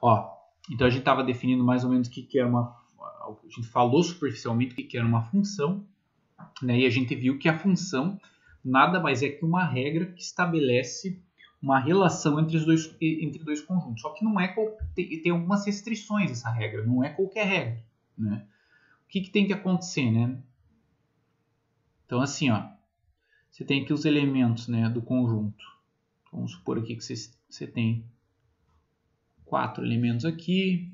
Ó, então a gente estava definindo mais ou menos o que era uma... A gente falou superficialmente o que era uma função, né? E a gente viu que a função nada mais é que uma regra que estabelece uma relação entre dois conjuntos. Só que não é tem algumas restrições essa regra, não é qualquer regra, né? O que tem que acontecer, né? Então assim, ó, você tem aqui os elementos, né, do conjunto. Vamos supor aqui que você tem 4 elementos aqui,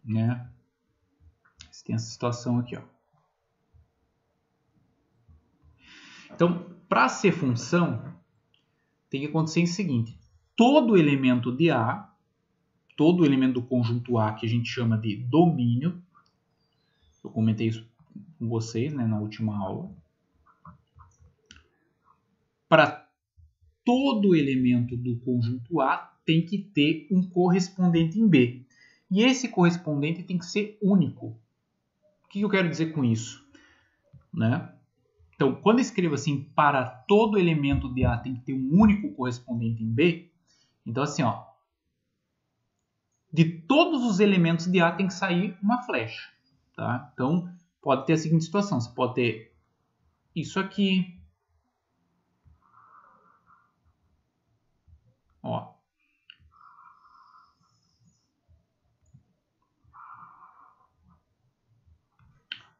né? Você tem essa situação aqui, ó. Então, para ser função, tem que acontecer o seguinte: todo elemento de A, todo elemento do conjunto A, que a gente chama de domínio, eu comentei isso com vocês, né, na última aula, para todo elemento do conjunto A tem que ter um correspondente em B. E esse correspondente tem que ser único. O que eu quero dizer com isso? Né? Então, quando eu escrevo assim, para todo elemento de A tem que ter um único correspondente em B, então assim, ó, de todos os elementos de A tem que sair uma flecha. Tá? Então, pode ter a seguinte situação, você pode ter isso aqui, ó.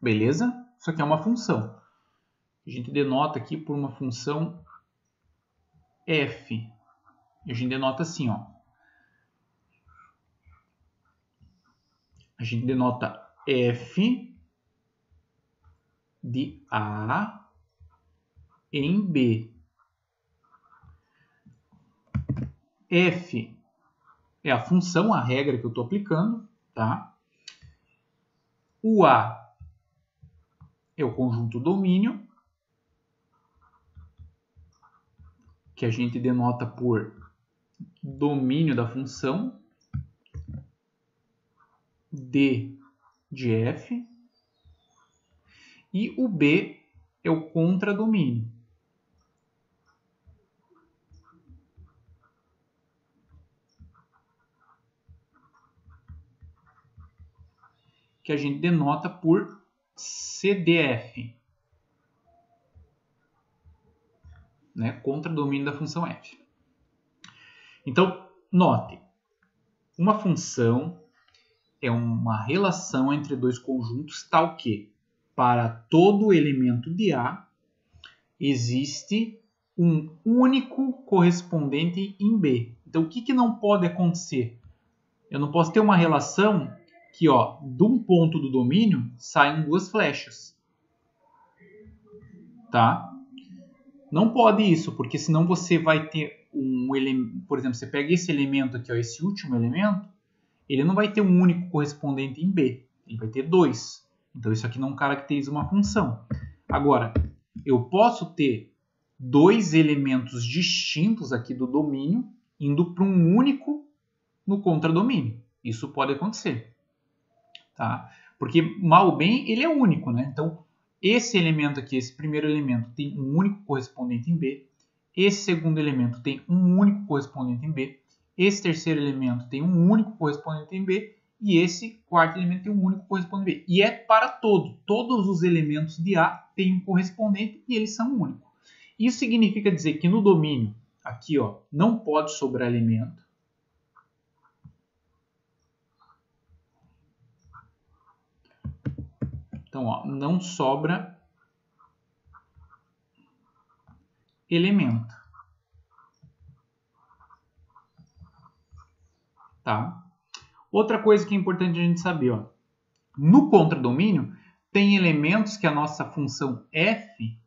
Beleza? Isso aqui é uma função. A gente denota aqui por uma função f. E a gente denota assim, ó. A gente denota f de A em B. F é a função, a regra que eu estou aplicando, tá? O A é o conjunto domínio, que a gente denota por domínio da função, D de F, e o B é o contradomínio, que a gente denota por CDF, né? Contradomínio da função f. Então, note, uma função é uma relação entre dois conjuntos tal que, para todo elemento de A, existe um único correspondente em B. Então, o que não pode acontecer? Eu não posso ter uma relação que, ó, de um ponto do domínio saem duas flechas. Tá? Não pode isso, porque senão você vai ter um elemento, por exemplo, você pega esse elemento aqui, ó, esse último elemento, ele não vai ter um único correspondente em B, ele vai ter dois. Então isso aqui não caracteriza uma função. Agora, eu posso ter dois elementos distintos aqui do domínio indo para um único no contradomínio. Isso pode acontecer. Tá? Porque, mal ou bem, ele é único, né? Então, esse elemento aqui, esse primeiro elemento, tem um único correspondente em B. Esse segundo elemento tem um único correspondente em B. Esse terceiro elemento tem um único correspondente em B. E esse quarto elemento tem um único correspondente em B. E é para todo. Todos os elementos de A têm um correspondente e eles são únicos. Isso significa dizer que no domínio, aqui, ó, não pode sobrar elemento. Então, ó, não sobra elemento. Tá? Outra coisa que é importante a gente saber, ó, no contradomínio tem elementos que a nossa função f,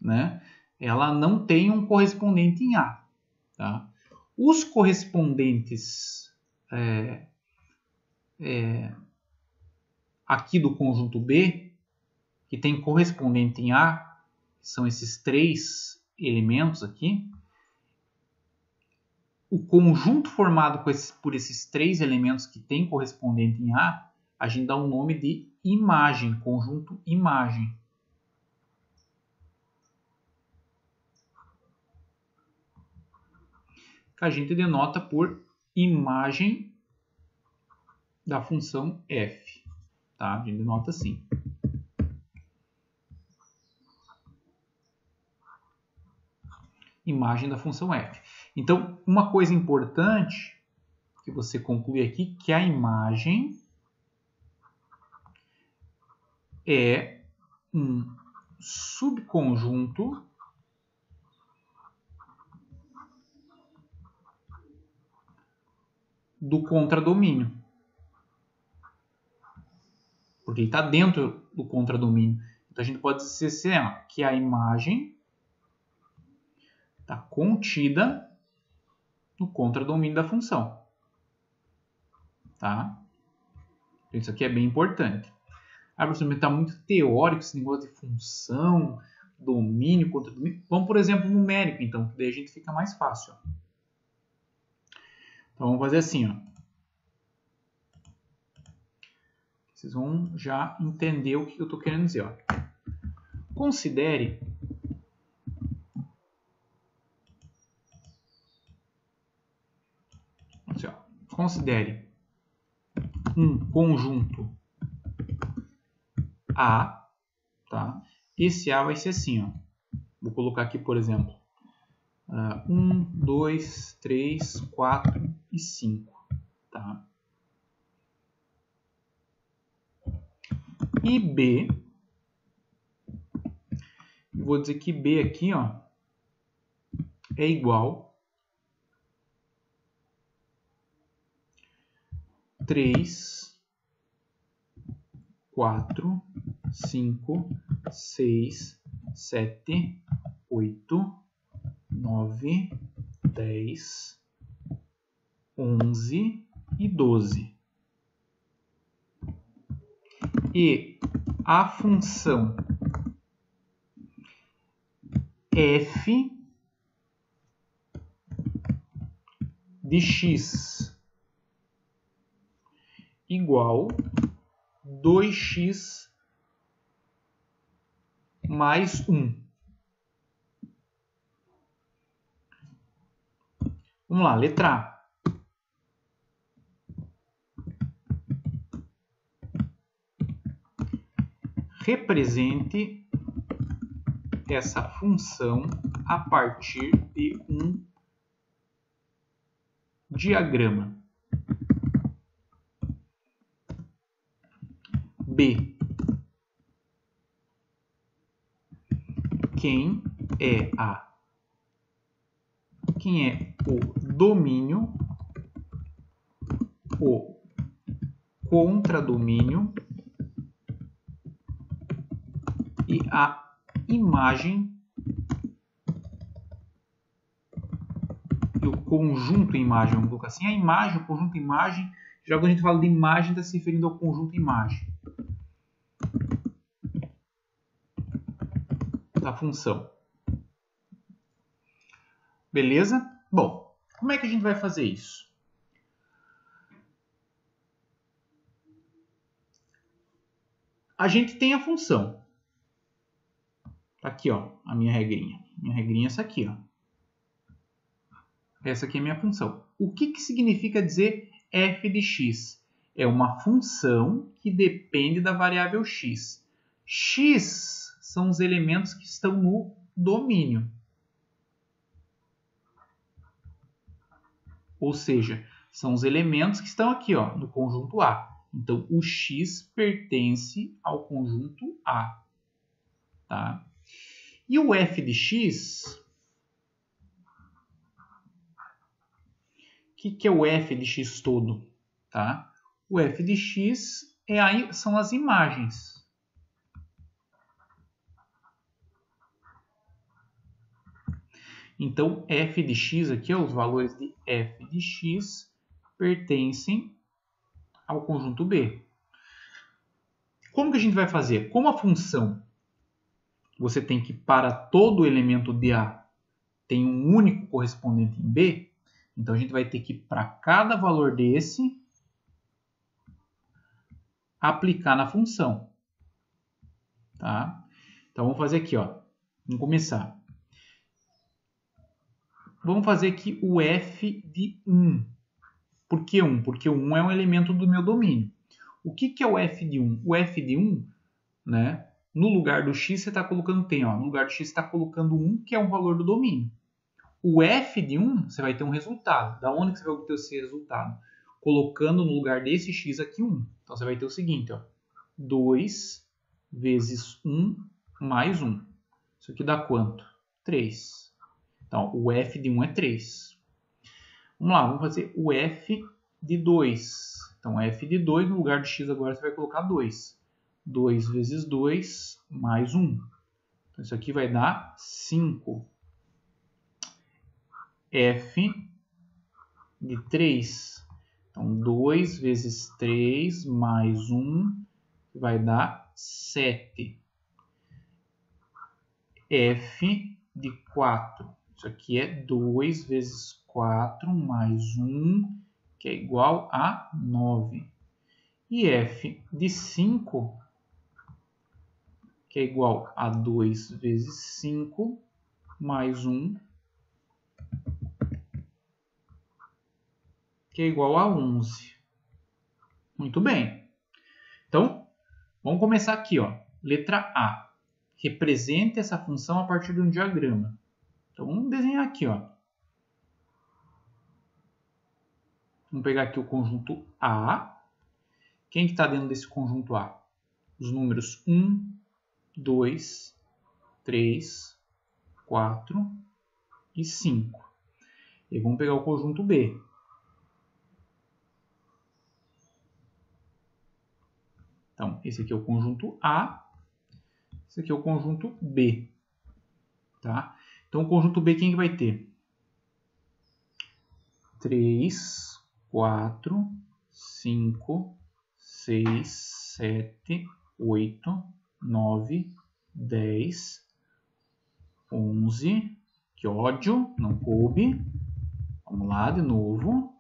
né, ela não tem um correspondente em A. Tá? Os correspondentes aqui do conjunto B, que tem correspondente em A, que são esses três elementos aqui, o conjunto formado por esses três elementos que tem correspondente em A, a gente dá o nome de imagem, conjunto imagem. Que a gente denota por imagem da função f. Tá? A gente denota assim. Imagem da função f. Então, uma coisa importante que você conclui aqui, que a imagem é um subconjunto do contradomínio. Porque ele está dentro do contradomínio. Então, a gente pode dizer assim, que a imagem está contida no contradomínio da função. Tá? Isso aqui é bem importante. Ah, professor, está muito teórico esse negócio de função, domínio, contradomínio. Vamos, por exemplo, numérico, então, que daí a gente fica mais fácil. Ó. Então, vamos fazer assim. Ó. Vocês vão já entender o que eu estou querendo dizer. Ó. Considere assim, ó. Considere um conjunto A, tá? Esse A vai ser assim, ó. Vou colocar aqui, por exemplo, 1, 2, 3, 4 e 5, tá? E B, eu vou dizer que B aqui, ó, é igual 3, 4, 5, 6, 7, 8, 9, 10, 11 e 12. E a função f de x igual 2x mais 1. Vamos lá, letra A. Represente essa função a partir de um diagrama. B. Quem é o domínio, o contradomínio e a imagem e o conjunto imagem, vamos colocar assim, a imagem, o conjunto imagem, já quando a gente fala de imagem, está se referindo ao conjunto imagem da função. Beleza? Bom, como é que a gente vai fazer isso? A gente tem a função. Tá aqui, ó, a minha regrinha. Minha regrinha é essa aqui, ó. Essa aqui é a minha função. O que significa dizer f de x? É uma função que depende da variável x. X são os elementos que estão no domínio. Ou seja, são os elementos que estão aqui, ó, no conjunto A. Então, o x pertence ao conjunto A. Tá? E o f de x... O que é o f de x todo? Tá? O f de x são as imagens. Então, f de x aqui, ó, os valores de f de x pertencem ao conjunto B. Como que a gente vai fazer? Como a função você tem que, para todo elemento de A, tem um único correspondente em B, então a gente vai ter que, para cada valor desse, aplicar na função. Tá? Então vamos fazer aqui, ó. Vamos começar. Vamos fazer aqui o f de 1. Por que 1? Porque o 1 é um elemento do meu domínio. O que é o f de 1? O f de 1, né, no lugar do x você está colocando, no lugar do x você está colocando 1, que é um valor do domínio. O f de 1, você vai ter um resultado. Da onde que você vai obter esse resultado? Colocando no lugar desse x aqui 1. Então, você vai ter o seguinte, 2 vezes 1 mais 1. Isso aqui dá quanto? 3. Então, o f de 1 é 3. Vamos lá, vamos fazer o f de 2. Então, f de 2, no lugar de x agora você vai colocar 2. 2 vezes 2 mais 1. Então, isso aqui vai dar 5. F de 3. Então, 2 vezes 3 mais 1 vai dar 7. F de 4. Isso aqui é 2 vezes 4 mais 1, que é igual a 9. E F de 5, que é igual a 2 vezes 5 mais 1, que é igual a 11. Muito bem. Então, vamos começar aqui, Letra A. Represente essa função a partir de um diagrama. Então, vamos desenhar aqui, Vamos pegar aqui o conjunto A. Quem que está dentro desse conjunto A? Os números 1, 2, 3, 4 e 5. E vamos pegar o conjunto B. Então, esse aqui é o conjunto A. Esse aqui é o conjunto B. Tá? Então, o conjunto B, quem que vai ter? 3, 4, 5, 6, 7, 8, 9, 10, 11. Que ódio, não coube. Vamos lá de novo.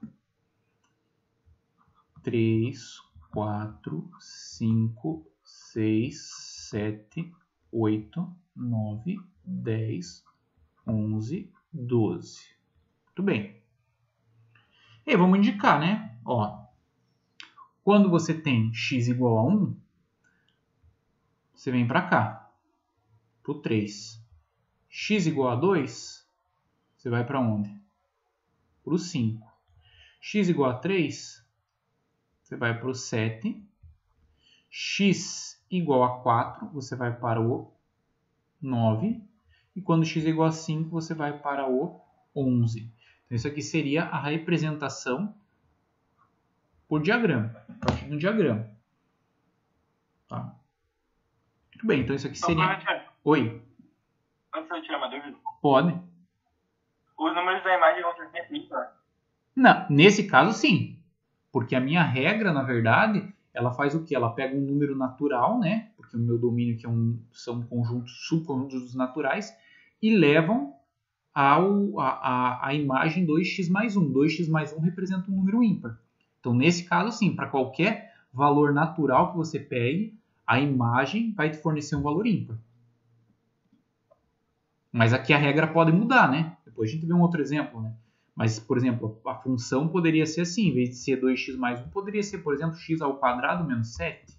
3, 4, 5, 6, 7, 8, 9, 10, 11, 12. Muito bem. E aí, vamos indicar, né? Quando você tem x igual a 1, você vem para cá, para o 3. X igual a 2, você vai para onde? Para o 5. X igual a 3, você vai para o 7. X igual a 4, você vai para o 9. E quando x é igual a 5, você vai para o 11. Então, isso aqui seria a representação por diagrama, a partir de um diagrama. Tá? Muito bem, então isso aqui seria... Oi? Pode tirar uma dúvida? Pode. Os números da imagem vão ser sempre ímpares? Não, nesse caso sim. Porque a minha regra, na verdade, ela faz o quê? Ela pega um número natural, né? Porque o meu domínio aqui são conjuntos, subconjuntos naturais, e levam a imagem 2x mais 1. 2x mais 1 representa um número ímpar. Então, nesse caso, sim, para qualquer valor natural que você pegue, a imagem vai te fornecer um valor ímpar. Mas aqui a regra pode mudar, né? Depois a gente vê um outro exemplo, né? Mas, por exemplo, a função poderia ser assim, em vez de ser 2x mais 1, poderia ser, por exemplo, x ao quadrado menos 7.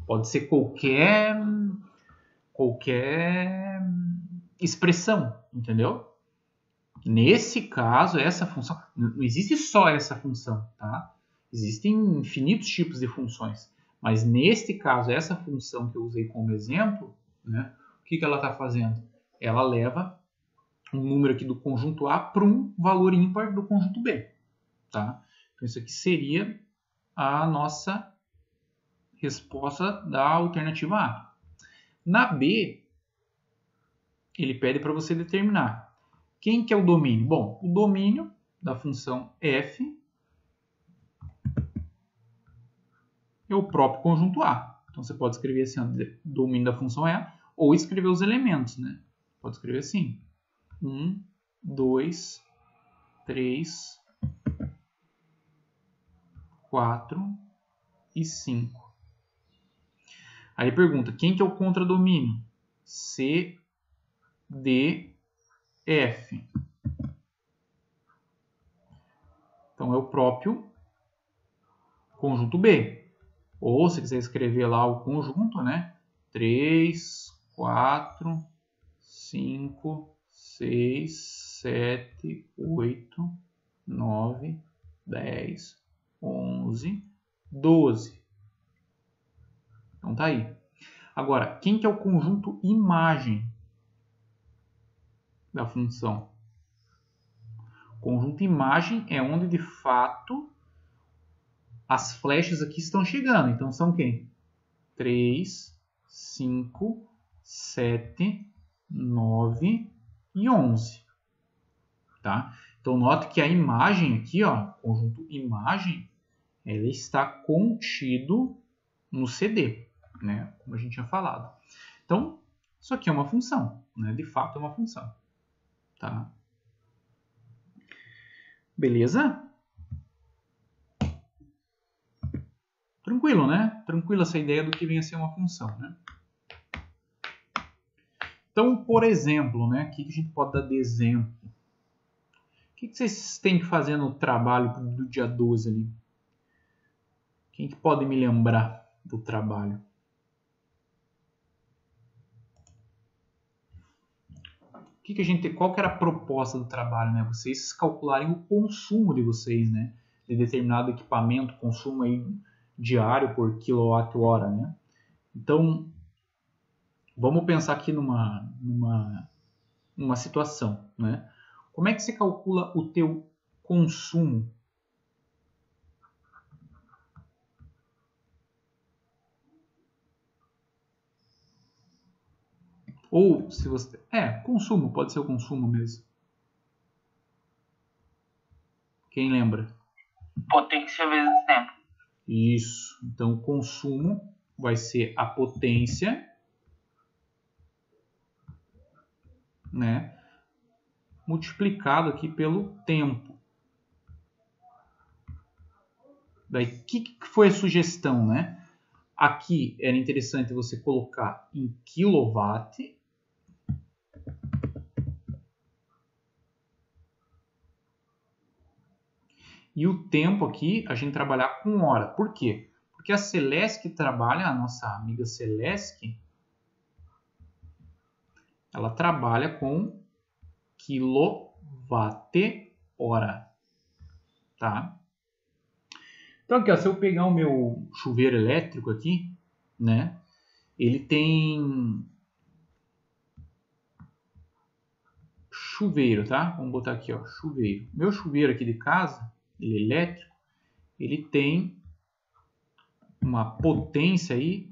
Pode ser qualquer expressão, entendeu? Nesse caso, essa função... Não existe só essa função, tá? Existem infinitos tipos de funções. Mas, neste caso, essa função que eu usei como exemplo, né? O que ela está fazendo? Ela leva um número aqui do conjunto A para um valor ímpar do conjunto B. Tá? Então, isso aqui seria a nossa resposta da alternativa A. Na B, ele pede para você determinar quem que é o domínio. Bom, o domínio da função f é o próprio conjunto A. Então, você pode escrever assim, domínio da função é, ou escrever os elementos, né? Pode escrever assim. 1, 2, 3, 4 e 5. Aí pergunta, quem que é o contradomínio? C, D, F. Então, é o próprio conjunto B. Ou, se quiser escrever lá o conjunto, né? 3, 4, 5, 6, 7, 8, 9, 10, 11, 12. Então, tá aí. Agora, quem que é o conjunto imagem da função? O conjunto imagem é onde, de fato, as flechas aqui estão chegando. Então, são quem? 3, 5, 7, 9 e 11. Tá? Então, note que a imagem aqui, ó, conjunto imagem, ela está contido no CD, né? Como a gente tinha falado. Então, isso aqui é uma função, né? De fato, é uma função. Tá? Beleza? Tranquilo, né? Tranquilo essa ideia do que vem a ser uma função, né? Então, por exemplo, né? O que a gente pode dar de exemplo? O que vocês têm que fazer no trabalho do dia 12 ali? Quem que pode me lembrar do trabalho? Qual que era a proposta do trabalho, né? Vocês calcularem o consumo de vocês, né? De determinado equipamento, consumo aí diário por quilowatt-hora, né? Então, vamos pensar aqui numa situação, né? Como é que você calcula o teu consumo? Ou se você... consumo, pode ser o consumo mesmo. Quem lembra? Potência vezes tempo. Isso. Então, o consumo vai ser a potência, né? Multiplicado aqui pelo tempo. Daí, o que foi a sugestão, né? Aqui era interessante você colocar em quilowatt. E o tempo aqui, a gente trabalhar com hora. Por quê? Porque a Celesc trabalha, a nossa amiga Celesc, ela trabalha com quilowatt-hora. Tá? Então aqui, ó, se eu pegar o meu chuveiro elétrico aqui, né? Ele tem chuveiro, tá? Vamos botar aqui, ó, chuveiro. Meu chuveiro aqui de casa, ele é elétrico, ele tem uma potência aí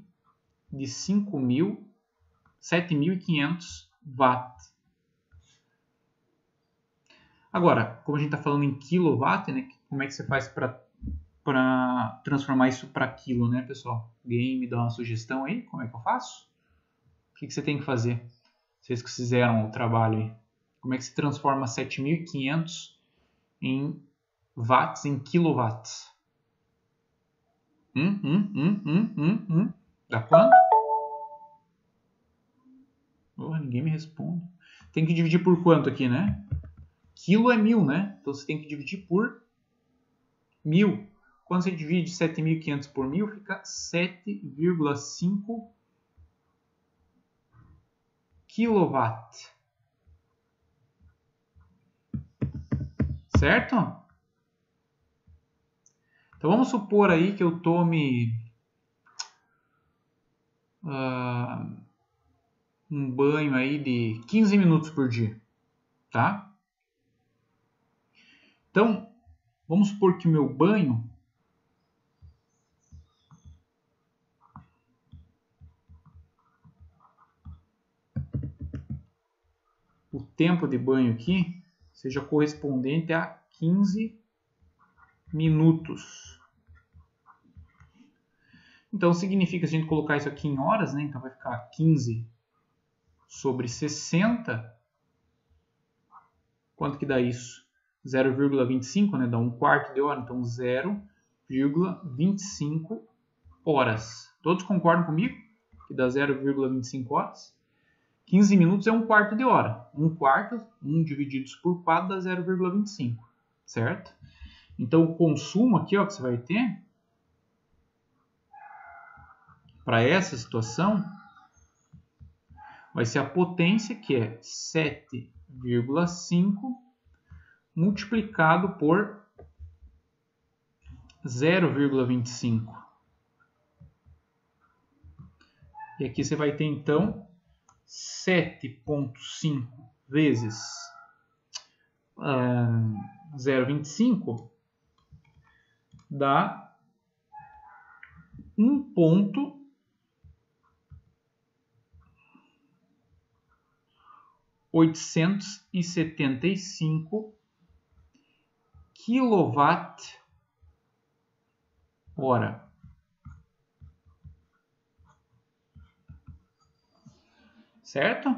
de 7.500 watts. Agora, como a gente está falando em quilowatt, né? Como é que você faz para transformar isso para quilo, né, pessoal? Alguém me dá uma sugestão aí? Como é que eu faço? O que você tem que fazer? Vocês que fizeram o trabalho aí. Como é que se transforma 7.500 em watts em quilowatts? Dá quanto? Oh, ninguém me responde. Tem que dividir por quanto aqui, né? Quilo é 1.000, né? Então você tem que dividir por 1.000. Quando você divide 7.500 por 1.000, fica 7,5 kilowatt. Certo? Então vamos supor aí que eu tome um banho aí de 15 minutos por dia, tá? Então, vamos supor que o meu banho o tempo de banho aqui seja correspondente a 15 minutos. Então, significa, se a gente colocar isso aqui em horas, né? Então, vai ficar 15 sobre 60. Quanto que dá isso? 0,25, né? Dá um quarto de hora. Então, 0,25 horas. Todos concordam comigo? Que dá 0,25 horas? 15 minutos é um quarto de hora. Um quarto, 1 dividido por 4 dá 0,25. Certo? Então, o consumo aqui, ó, que você vai ter para essa situação vai ser a potência, que é 7,5 multiplicado por 0,25. E aqui você vai ter, então, 7,5 vezes 0,25 dá 1,875 kWh. Certo?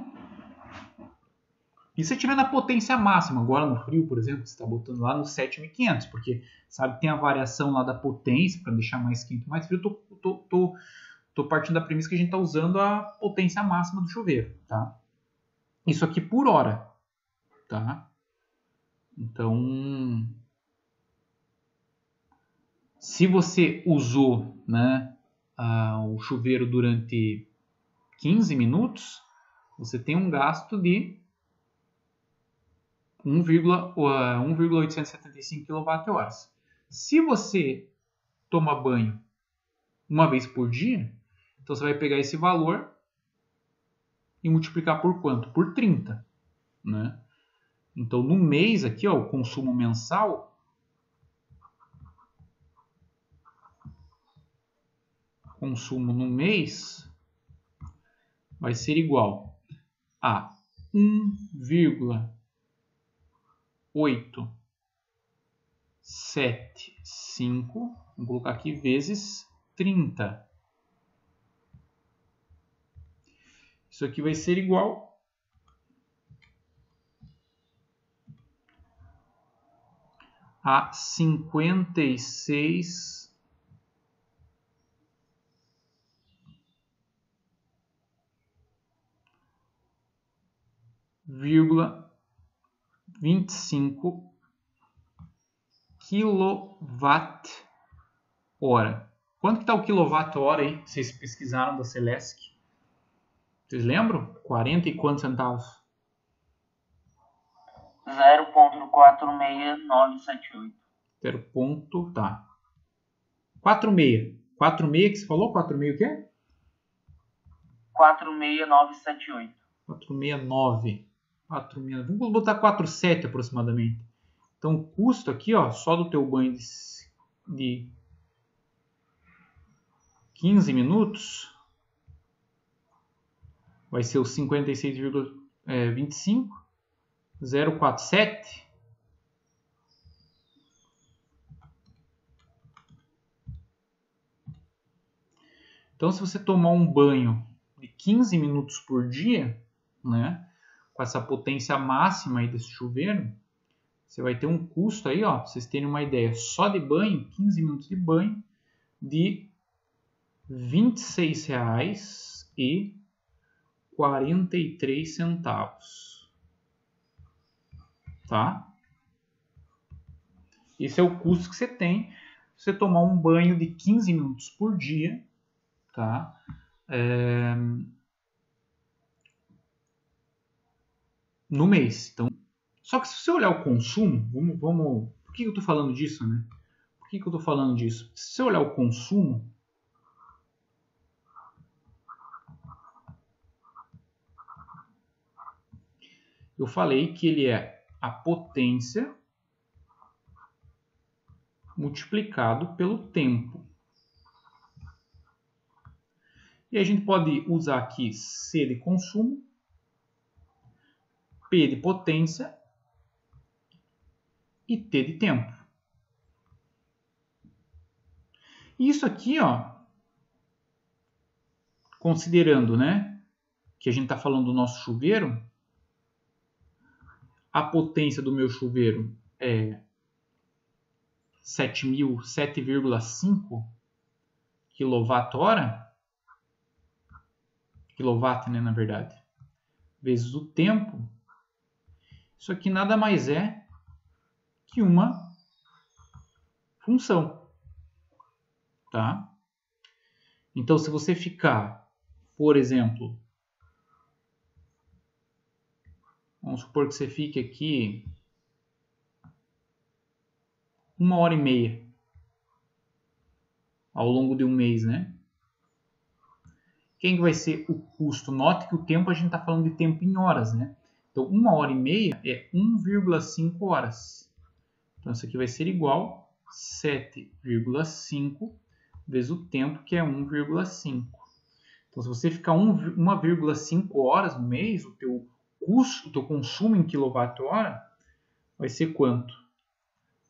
E se estiver na potência máxima, agora no frio, por exemplo, você está botando lá no 7.500, porque sabe que tem a variação lá da potência para deixar mais quente, mais frio. Tô partindo da premissa que a gente está usando a potência máxima do chuveiro, tá? Isso aqui por hora, tá? Então, se você usou, né, o chuveiro durante 15 minutos, você tem um gasto de 1,875 kWh. Se você toma banho uma vez por dia, então você vai pegar esse valor e multiplicar por quanto? Por 30, né? Então, no mês aqui, ó, o consumo mensal no mês vai ser igual a 1,875, vamos colocar aqui, vezes 30. Isso aqui vai ser igual a 56,25 kWh. Quanto que está o kWh aí? Vocês pesquisaram da Celesc? Vocês lembram? 40 e quantos centavos? 0,46978. 0. Tá. 46. 46 que você falou? 46 o quê? 46978. 469. 469. Vamos botar 47 aproximadamente. Então, o custo aqui, ó, só do teu banho de 15 minutos vai ser o 56,25, 0,47. Então, se você tomar um banho de 15 minutos por dia, né, com essa potência máxima aí desse chuveiro, você vai ter um custo aí, ó, pra vocês terem uma ideia, só de banho, 15 minutos de banho, de R$ 26,43. Tá? Esse é o custo que você tem se você tomar um banho de 15 minutos por dia, tá? No mês. Então, só que se você olhar o consumo, por que eu estou falando disso, né? Por que eu estou falando disso? Se você olhar o consumo, eu falei que ele é a potência multiplicado pelo tempo. E a gente pode usar aqui C de consumo, P de potência e T de tempo. Isso aqui, ó, considerando, né, que a gente está falando do nosso chuveiro, a potência do meu chuveiro é 7,5 kWh, quilowatt, né, na verdade, vezes o tempo. Isso aqui nada mais é que uma função. Tá? Então, se você ficar, por exemplo, vamos supor que você fique aqui 1h30 ao longo de um mês, né? Quem vai ser o custo? Note que o tempo a gente está falando de tempo em horas, né? Então, 1h30 é 1,5 horas. Então, isso aqui vai ser igual a 7,5 vezes o tempo, que é 1,5. Então, se você ficar 1,5 horas no mês, o teu custo, o teu consumo em quilowatt-hora vai ser quanto?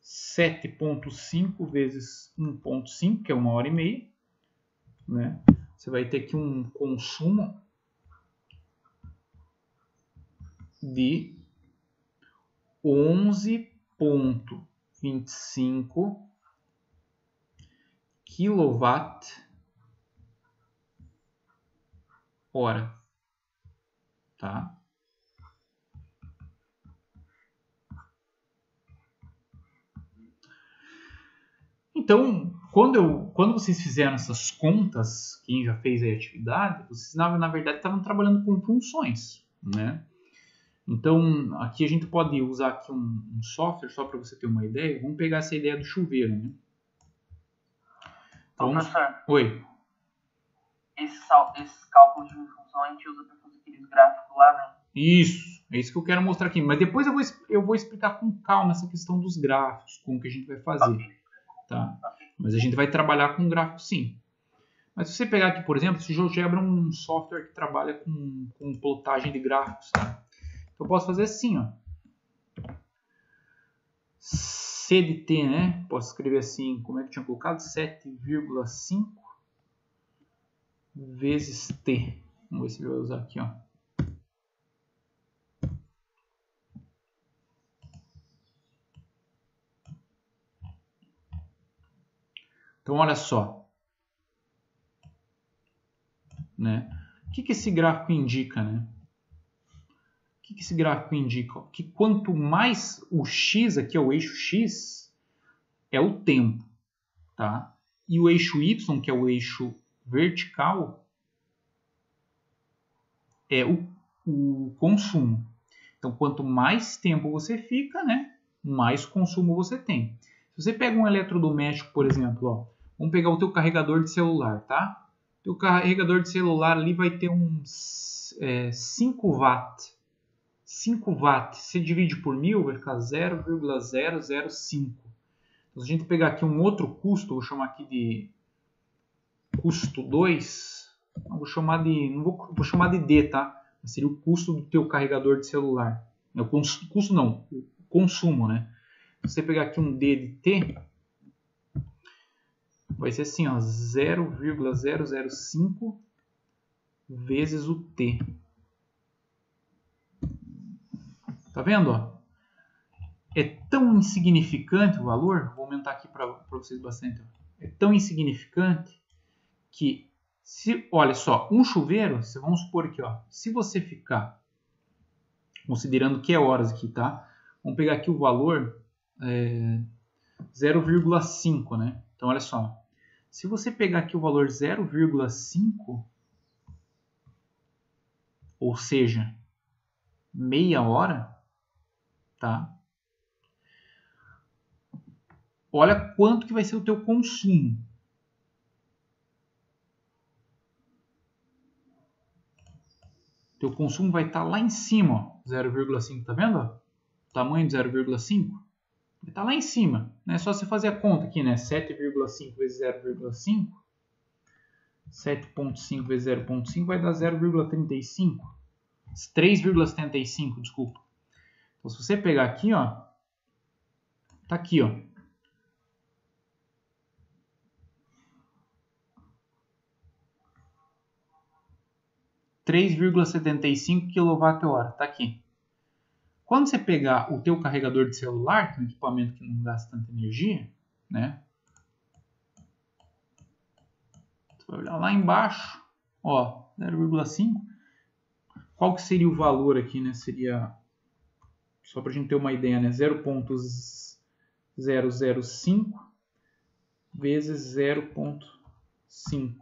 7,5 vezes 1,5, que é 1h30, né? Você vai ter aqui um consumo de 11,25 kWh, tá? Então, quando vocês fizeram essas contas, quem já fez a atividade, vocês na verdade estavam trabalhando com funções, né? Então, aqui a gente pode usar aqui um software, só para você ter uma ideia. Vamos pegar essa ideia do chuveiro, né? Então, professor, oi. Esses cálculos de função a gente usa para fazer aqueles gráficos lá, né? Isso, é isso que eu quero mostrar aqui. Mas depois eu vou explicar com calma essa questão dos gráficos, como que a gente vai fazer. Okay. Tá? Mas a gente vai trabalhar com gráfico sim. Mas se você pegar aqui, por exemplo, esse GeoGebra é um software que trabalha com plotagem de gráficos. Tá? Então eu posso fazer assim, ó. C de T, né? Posso escrever assim, como é que eu tinha colocado? 7,5 vezes T. Vamos ver se ele vai usar aqui, ó. Então, olha só. Né? O que esse gráfico indica, né? O que esse gráfico indica? Que quanto mais o X, aqui é o eixo X, é o tempo. Tá? E o eixo Y, que é o eixo vertical, é o consumo. Então, quanto mais tempo você fica, né, mais consumo você tem. Se você pega um eletrodoméstico, por exemplo, ó, vamos pegar o teu carregador de celular, tá? O teu carregador de celular ali vai ter uns 5 watts. 5 watts, se divide por 1000, vai ficar 0,005. Então, se a gente pegar aqui um outro custo, vou chamar aqui de custo 2, vou chamar de D, tá? Seria o custo do teu carregador de celular. O custo não, o consumo, né? Se você pegar aqui um D de T, vai ser assim, ó, 0,005 vezes o T. Tá vendo, ó? É tão insignificante o valor, vou aumentar aqui para vocês bastante. Ó. É tão insignificante que, olha só, um chuveiro, vamos supor aqui, ó, se você ficar, considerando que é horas aqui, tá? Vamos pegar aqui o valor 0,5, né? Então, olha só, se você pegar aqui o valor 0,5, ou seja, meia hora, tá? Olha quanto que vai ser o teu consumo. Teu consumo vai estar lá em cima, 0,5, tá vendo? O tamanho de 0,5 vai estar lá em cima. É só você fazer a conta aqui, né? 7,5 vezes 0,5, 7,5 vezes 0,5 vai dar 0,35. 3,75, desculpa. Então, se você pegar aqui, ó, tá aqui, ó. (3,75 kWh), tá aqui. Quando você pegar o teu carregador de celular, que é um equipamento que não gasta tanta energia, né? Você vai olhar lá embaixo, ó, 0,5. Qual que seria o valor aqui, né? Seria, só para a gente ter uma ideia, né? 0,005 vezes 0,5.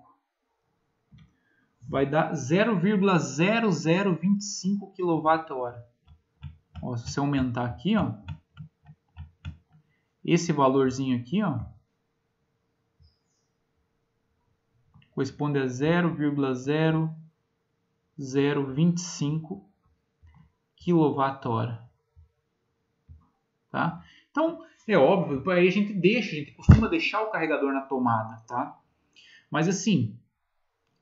Vai dar 0,0025 kWh. Ó, se você aumentar aqui, ó, esse valorzinho aqui, ó, corresponde a 0,0025 kWh. Tá? Então, é óbvio, aí a gente costuma deixar o carregador na tomada, tá? Mas assim,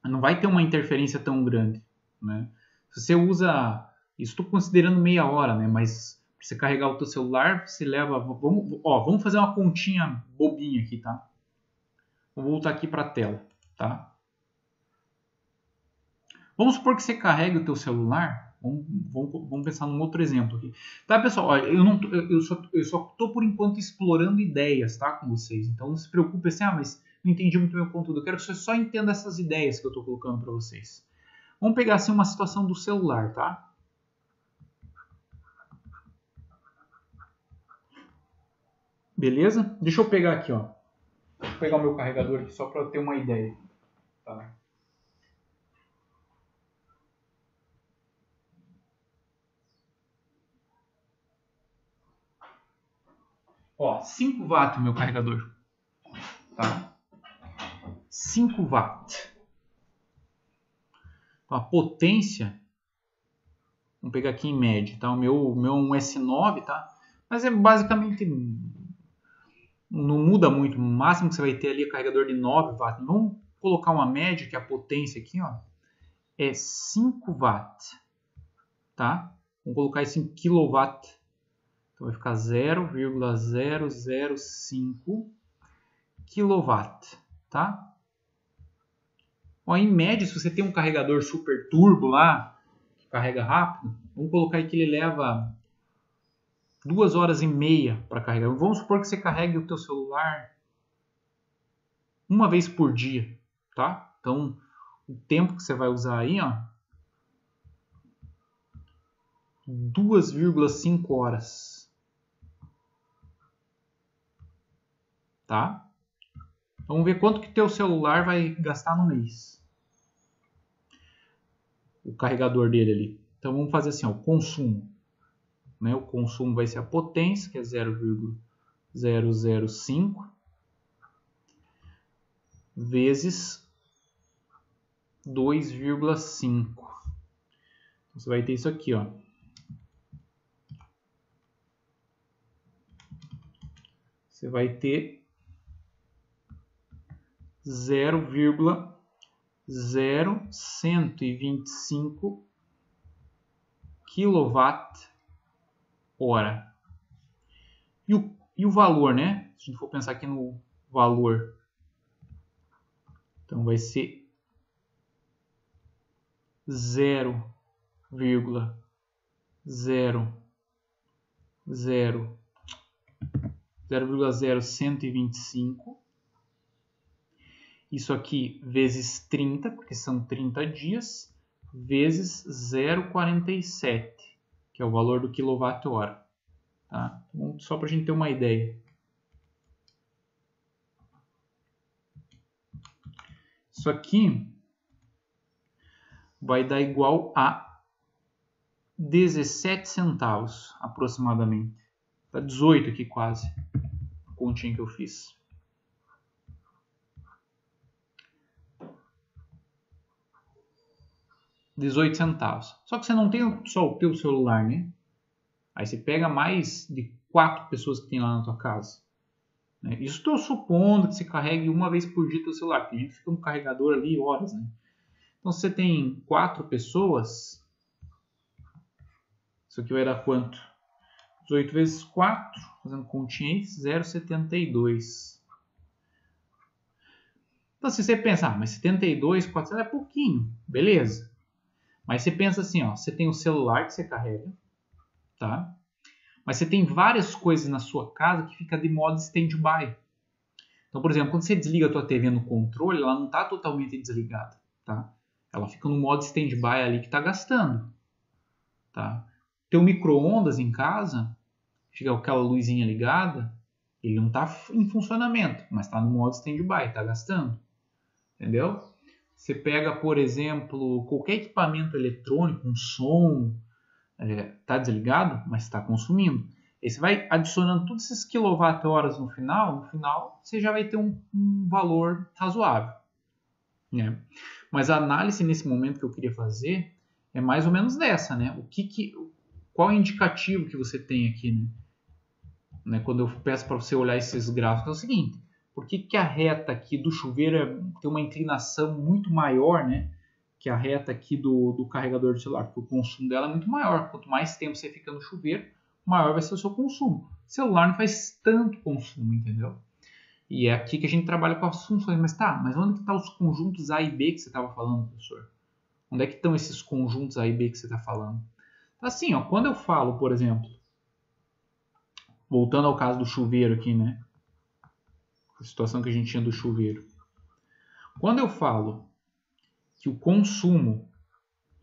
não vai ter uma interferência tão grande, né? Se você usa, isso estou considerando meia hora, né? Mas para você carregar o teu celular, você leva, vamos fazer uma continha bobinha aqui, tá? Vou voltar aqui para a tela, tá? Vamos supor que você carregue o teu celular. Vamos pensar num outro exemplo aqui. Tá, pessoal? Olha, eu só estou por enquanto explorando ideias, tá, com vocês. Então não se preocupe assim, mas não entendi muito bem o conteúdo. Eu quero que você só entenda essas ideias que eu estou colocando para vocês. Vamos pegar assim uma situação do celular, tá? Beleza? Deixa eu pegar aqui, ó. Vou pegar o meu carregador aqui só para ter uma ideia, tá? Ó, 5 watts o meu carregador. Tá? 5 watts. Então, a potência, vamos pegar aqui em média, tá? O meu é um S9, tá? Mas é basicamente, não muda muito. O máximo que você vai ter ali é carregador de 9 watts. Vamos colocar uma média, que é a potência aqui, ó, é 5 watts. Tá? Vamos colocar isso em kilowatt. Então vai ficar 0,005 kW, tá? Ó, em média, se você tem um carregador super turbo lá, que carrega rápido, vamos colocar aí que ele leva 2 horas e meia para carregar. Vamos supor que você carregue o teu celular uma vez por dia, tá? Então, o tempo que você vai usar aí, ó, 2,5 horas. Tá? Vamos ver quanto que teu celular vai gastar no mês. O carregador dele ali. Então vamos fazer assim, ó, o consumo. Né? O consumo vai ser a potência, que é 0,005 vezes 2,5. Então, você vai ter isso aqui, ó. Você vai ter 0,0125 kWh. E o valor, né? Se a gente for pensar aqui no valor, então vai ser 0,0125. Isso aqui vezes 30, porque são 30 dias, vezes 0,47, que é o valor do quilowatt-hora. Tá? Então, só para a gente ter uma ideia. Isso aqui vai dar igual a 17 centavos, aproximadamente. Tá 18 aqui quase, a continha que eu fiz. 18 centavos. Só que você não tem só o teu celular, né? Aí você pega mais de 4 pessoas que tem lá na tua casa. Isso estou supondo que você carregue uma vez por dia teu celular, porque a gente fica no carregador ali horas, né? Então, se você tem 4 pessoas, isso aqui vai dar quanto? 18 vezes 4, fazendo continha aí, 0,72. Então, se você pensar, mas 72, 400 é pouquinho, beleza. Mas você pensa assim, ó, você tem o celular que você carrega, tá? Mas você tem várias coisas na sua casa que fica de modo stand-by. Então, por exemplo, quando você desliga a tua TV no controle, ela não está totalmente desligada, tá? Ela fica no modo stand-by ali que está gastando, tá? Teu micro-ondas em casa, fica aquela luzinha ligada, Ele não está em funcionamento, mas está no modo standby, está gastando. Entendeu? Você pega, por exemplo, qualquer equipamento eletrônico, um som, está desligado, mas está consumindo. Aí você vai adicionando todos esses quilowatt-horas no final você já vai ter um valor razoável. Né? Mas a análise nesse momento que eu queria fazer é mais ou menos dessa, né? Qual é o indicativo que você tem aqui, né? Quando eu peço para você olhar esses gráficos, é o seguinte: por que a reta aqui do chuveiro tem uma inclinação muito maior, né? Que a reta aqui do carregador de celular? Porque o consumo dela é muito maior. Quanto mais tempo você fica no chuveiro, maior vai ser o seu consumo. O celular não faz tanto consumo, entendeu? E é aqui que a gente trabalha com as funções. Mas onde que estão os conjuntos A e B que você estava falando, professor? Onde é que estão esses conjuntos A e B que você está falando? Assim, ó, quando eu falo, por exemplo, voltando ao caso do chuveiro aqui, né? A situação que a gente tinha do chuveiro. Quando eu falo que o consumo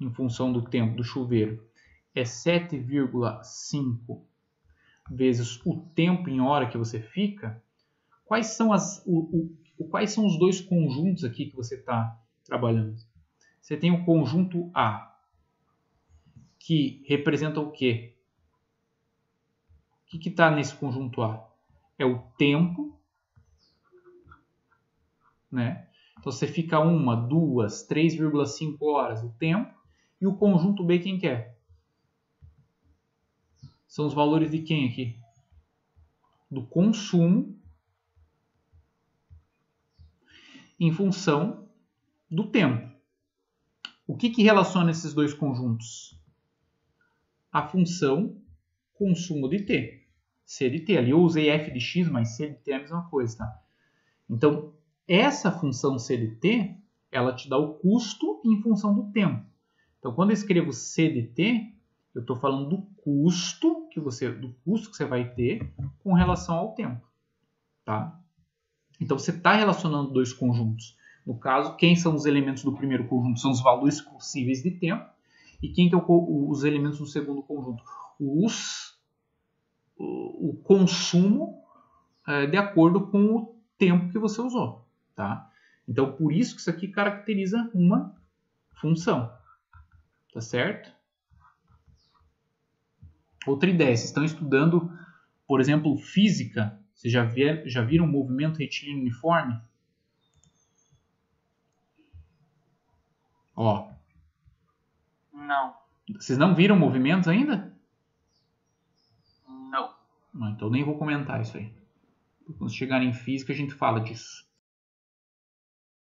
em função do tempo do chuveiro é 7,5 vezes o tempo em hora que você fica, quais são os dois conjuntos aqui que você está trabalhando? Você tem o conjunto A, que representa o quê? O que está nesse conjunto A? É o tempo, né? Então você fica 1, 2, 3,5 horas o tempo. E o conjunto B quem que é? São os valores de quem aqui? Do consumo em função do tempo. O que relaciona esses dois conjuntos? A função consumo de t. C de t. Ali eu usei f de x, mas c de t é a mesma coisa, tá? Então, essa função c de t, ela te dá o custo em função do tempo. Então, quando eu escrevo c de t, eu estou falando do custo que você vai ter com relação ao tempo. Tá? Então, você está relacionando dois conjuntos. No caso, quem são os elementos do primeiro conjunto? São os valores possíveis de tempo. E quem que é os elementos do segundo conjunto? O consumo de acordo com o tempo que você usou. Tá? Então, por isso que isso aqui caracteriza uma função. Tá certo? Outra ideia, vocês estão estudando, por exemplo, física. Vocês já viram o movimento retilíneo uniforme? Ó. Não. Vocês não viram movimentos ainda? Não. Não, então nem vou comentar isso aí. Quando chegar em física a gente fala disso.